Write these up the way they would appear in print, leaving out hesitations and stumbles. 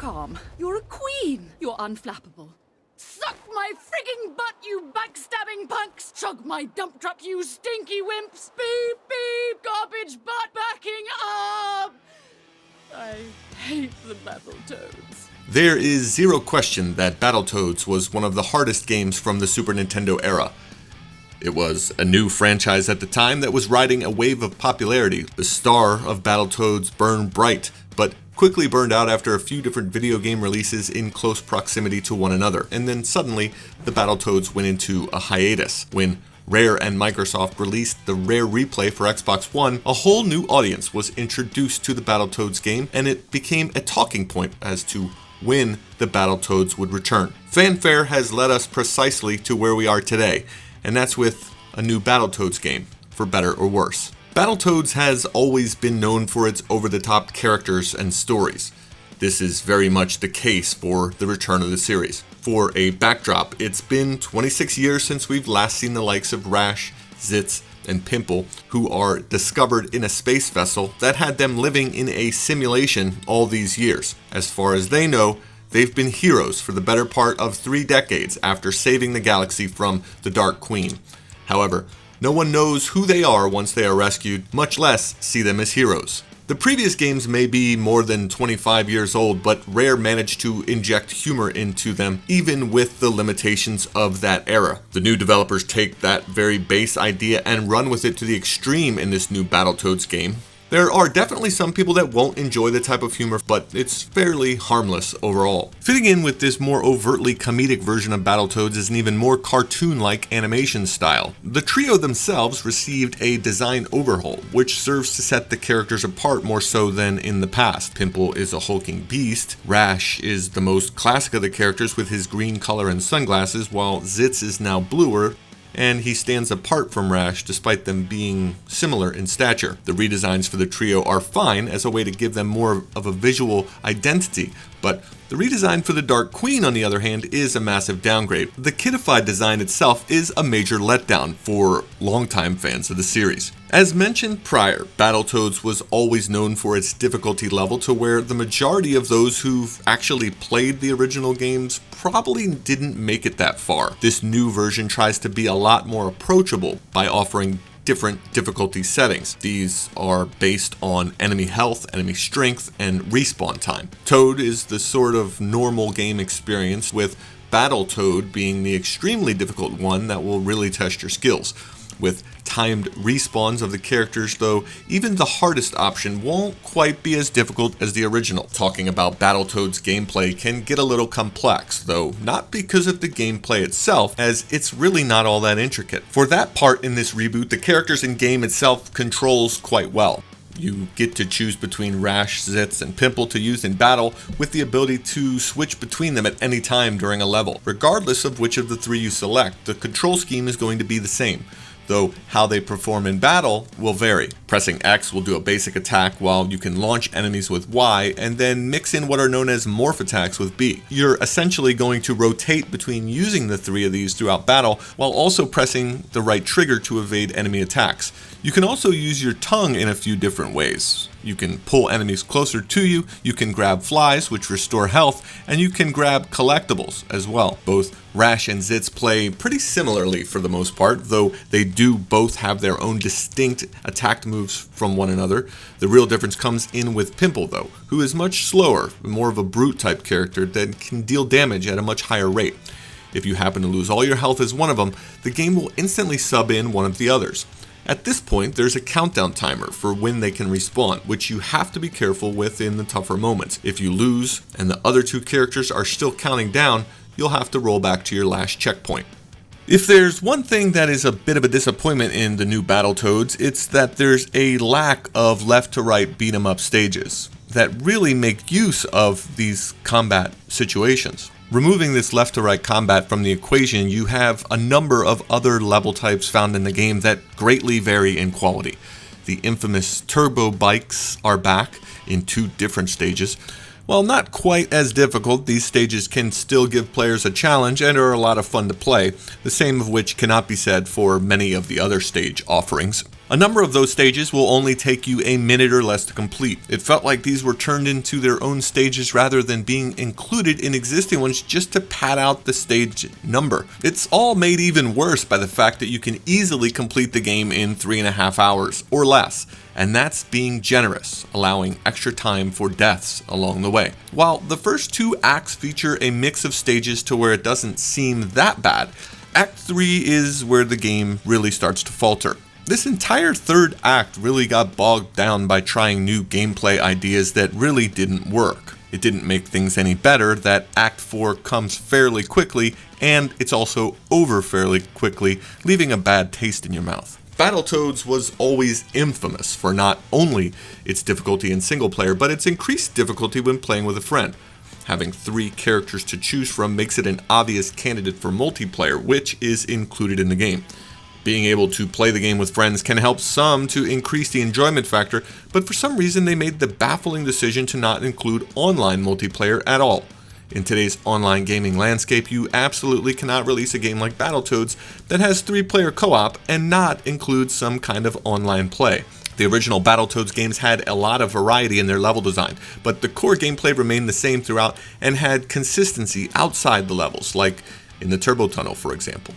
calm. You're a queen. You're unflappable. Suck my frigging butt, you backstabbing punks! Chug my dump truck, you stinky wimps! Beep, beep, garbage butt backing up! I hate the Battletoads. There is zero question that Battletoads was one of the hardest games from the Super Nintendo era. It was a new franchise at the time that was riding a wave of popularity. The star of Battletoads burned bright, but quickly burned out after a few different video game releases in close proximity to one another, and then suddenly the Battletoads went into a hiatus. When Rare and Microsoft released the Rare Replay for Xbox One, a whole new audience was introduced to the Battletoads game, and it became a talking point as to when the Battletoads would return. Fanfare has led us precisely to where we are today, and that's with a new Battletoads game, for better or worse. Battletoads has always been known for its over-the-top characters and stories. This is very much the case for the return of the series. For a backdrop, it's been 26 years since we've last seen the likes of Rash, Zitz, and Pimple, who are discovered in a space vessel that had them living in a simulation all these years. As far as they know, they've been heroes for the better part of 3 decades after saving the galaxy from the Dark Queen. However, no one knows who they are once they are rescued, much less see them as heroes. The previous games may be more than 25 years old, but Rare managed to inject humor into them, even with the limitations of that era. The new developers take that very base idea and run with it to the extreme in this new Battletoads game. There are definitely some people that won't enjoy the type of humor, but it's fairly harmless overall. Fitting in with this more overtly comedic version of Battletoads is an even more cartoon-like animation style. The trio themselves received a design overhaul, which serves to set the characters apart more so than in the past. Pimple is a hulking beast, Rash is the most classic of the characters with his green color and sunglasses, while Zitz is now bluer, and he stands apart from Rash despite them being similar in stature. The redesigns for the trio are fine as a way to give them more of a visual identity, but the redesign for the Dark Queen, on the other hand, is a massive downgrade. The kidified design itself is a major letdown for longtime fans of the series. As mentioned prior, Battletoads was always known for its difficulty level to where the majority of those who've actually played the original games probably didn't make it that far. This new version tries to be a lot more approachable by offering different difficulty settings. These are based on enemy health, enemy strength, and respawn time. Toad is the sort of normal game experience, with Battletoad being the extremely difficult one that will really test your skills. With timed respawns of the characters, though, even the hardest option won't quite be as difficult as the original. Talking about Battletoads gameplay can get a little complex, though not because of the gameplay itself, as it's really not all that intricate. For that part in this reboot, the characters in game itself controls quite well. You get to choose between Rash, Zitz, and Pimple to use in battle, with the ability to switch between them at any time during a level. Regardless of which of the 3 you select, the control scheme is going to be the same, though how they perform in battle will vary. Pressing X will do a basic attack, while you can launch enemies with Y and then mix in what are known as morph attacks with B. You're essentially going to rotate between using the 3 of these throughout battle, while also pressing the right trigger to evade enemy attacks. You can also use your tongue in a few different ways. You can pull enemies closer to you, you can grab flies, which restore health, and you can grab collectibles as well. Both Rash and Zitz play pretty similarly for the most part, though they do both have their own distinct attack moves from one another. The real difference comes in with Pimple, though, who is much slower, more of a brute type character that can deal damage at a much higher rate. If you happen to lose all your health as one of them, the game will instantly sub in one of the others. At this point, there's a countdown timer for when they can respawn, which you have to be careful with in the tougher moments. If you lose and the other 2 characters are still counting down, you'll have to roll back to your last checkpoint. If there's one thing that is a bit of a disappointment in the new Battletoads, it's that there's a lack of left to right beat 'em up stages that really make use of these combat situations. Removing this left to right combat from the equation, you have a number of other level types found in the game that greatly vary in quality. The infamous turbo bikes are back in 2 different stages. While not quite as difficult, these stages can still give players a challenge and are a lot of fun to play, the same of which cannot be said for many of the other stage offerings. A number of those stages will only take you a minute or less to complete. It felt like these were turned into their own stages rather than being included in existing ones just to pad out the stage number. It's all made even worse by the fact that you can easily complete the game in 3.5 hours or less, and that's being generous, allowing extra time for deaths along the way. While the first 2 acts feature a mix of stages to where it doesn't seem that bad, Act 3 is where the game really starts to falter. This entire third act really got bogged down by trying new gameplay ideas that really didn't work. It didn't make things any better that Act 4 comes fairly quickly, and it's also over fairly quickly, leaving a bad taste in your mouth. Battletoads was always infamous for not only its difficulty in single player, but its increased difficulty when playing with a friend. Having 3 characters to choose from makes it an obvious candidate for multiplayer, which is included in the game. Being able to play the game with friends can help some to increase the enjoyment factor, but for some reason they made the baffling decision to not include online multiplayer at all. In today's online gaming landscape, you absolutely cannot release a game like Battletoads that has 3-player co-op and not include some kind of online play. The original Battletoads games had a lot of variety in their level design, but the core gameplay remained the same throughout and had consistency outside the levels, like in the Turbo Tunnel, for example.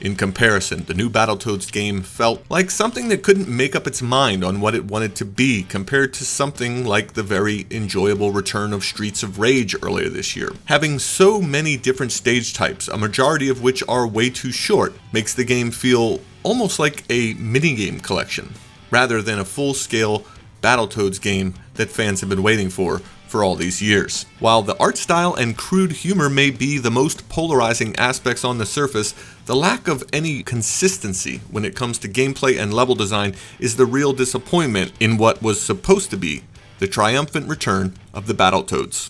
In comparison, the new Battletoads game felt like something that couldn't make up its mind on what it wanted to be compared to something like the very enjoyable return of Streets of Rage earlier this year. Having so many different stage types, a majority of which are way too short, makes the game feel almost like a minigame collection, rather than a full-scale Battletoads game that fans have been waiting for all these years. While the art style and crude humor may be the most polarizing aspects on the surface, the lack of any consistency when it comes to gameplay and level design is the real disappointment in what was supposed to be the triumphant return of the Battletoads.